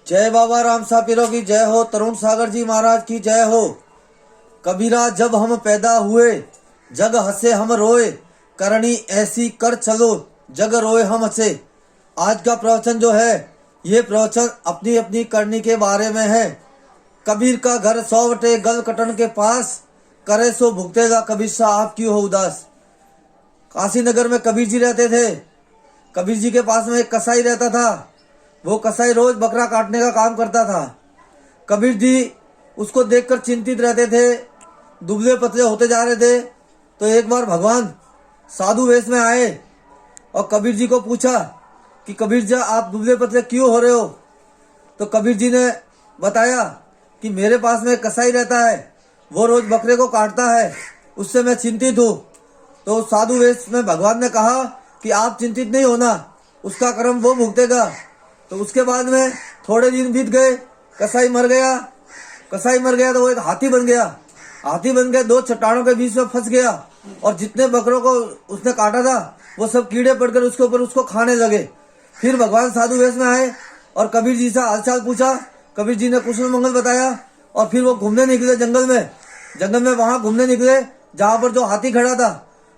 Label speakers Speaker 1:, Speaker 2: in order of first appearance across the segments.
Speaker 1: जय बाबा राम सापिरो की जय हो। तरुण सागर जी महाराज की जय हो। कबीरा जब हम पैदा हुए जग हंसे हम रोए, करनी ऐसी कर चलो जग रोए हम हंसे। आज का प्रवचन जो है ये प्रवचन अपनी अपनी करनी के बारे में है। कबीर का घर सौवटे गल कटन के पास, करे सो भुगतेगा कबीर सा आप क्यों हो उदास। काशी नगर में कबीर जी रहते थे। कबीर जी के पास में एक कसाई रहता था। वो कसाई रोज बकरा काटने का काम करता था। कबीर जी उसको देखकर चिंतित रहते थे, दुबले पतले होते जा रहे थे। तो एक बार भगवान साधु वेश में आए और कबीर जी को पूछा कि कबीर जी आप दुबले पतले क्यों हो रहे हो। तो कबीर जी ने बताया कि मेरे पास में एक कसाई रहता है, वो रोज बकरे को काटता है, उससे मैं चिंतित हूँ। तो साधु वेश में भगवान ने कहा कि आप चिंतित नहीं होना, उसका कर्म वो भुगतेगा। तो उसके बाद में थोड़े दिन बीत गए, कसाई मर गया। कसाई मर गया तो वो एक हाथी बन गया। हाथी बन के दो चट्टानों के बीच में फंस गया और जितने बकरों को उसने काटा था वो सब कीड़े पड़कर उसके ऊपर उसको खाने लगे। फिर भगवान साधु वेश में आए और कबीर जी से हालचाल पूछा। कबीर जी ने कुशल मंगल बताया और फिर वो घूमने निकले जंगल में। वहां घूमने निकले जहां पर जो हाथी खड़ा था।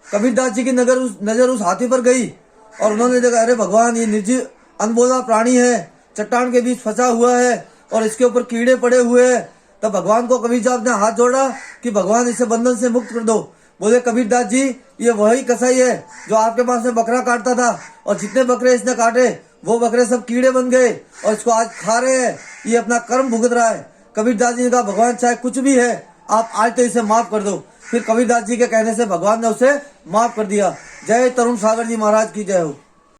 Speaker 1: कबीरदास जी की नजर उस हाथी पर गई और उन्होंने देखा, अरे भगवान ये निर्जीव अनबोला प्राणी है, चट्टान के बीच फंसा हुआ है और इसके ऊपर कीड़े पड़े हुए हैं। तब भगवान को कबीर साहब ने हाथ जोड़ा कि भगवान इसे बंधन से मुक्त कर दो। बोले कबीरदास जी ये वही कसाई है जो आपके पास में बकरा काटता था और जितने बकरे इसने काटे वो बकरे सब कीड़े बन गए और इसको आज खा रहे हैं, ये अपना कर्म भुगत रहा है। कबीरदास जी ने कहा भगवान चाहे कुछ भी है आप आज तो इसे माफ कर दो। फिर कबीरदास जी के कहने से भगवान ने उसे माफ कर दिया। जय तरुण सागर जी महाराज की जय हो।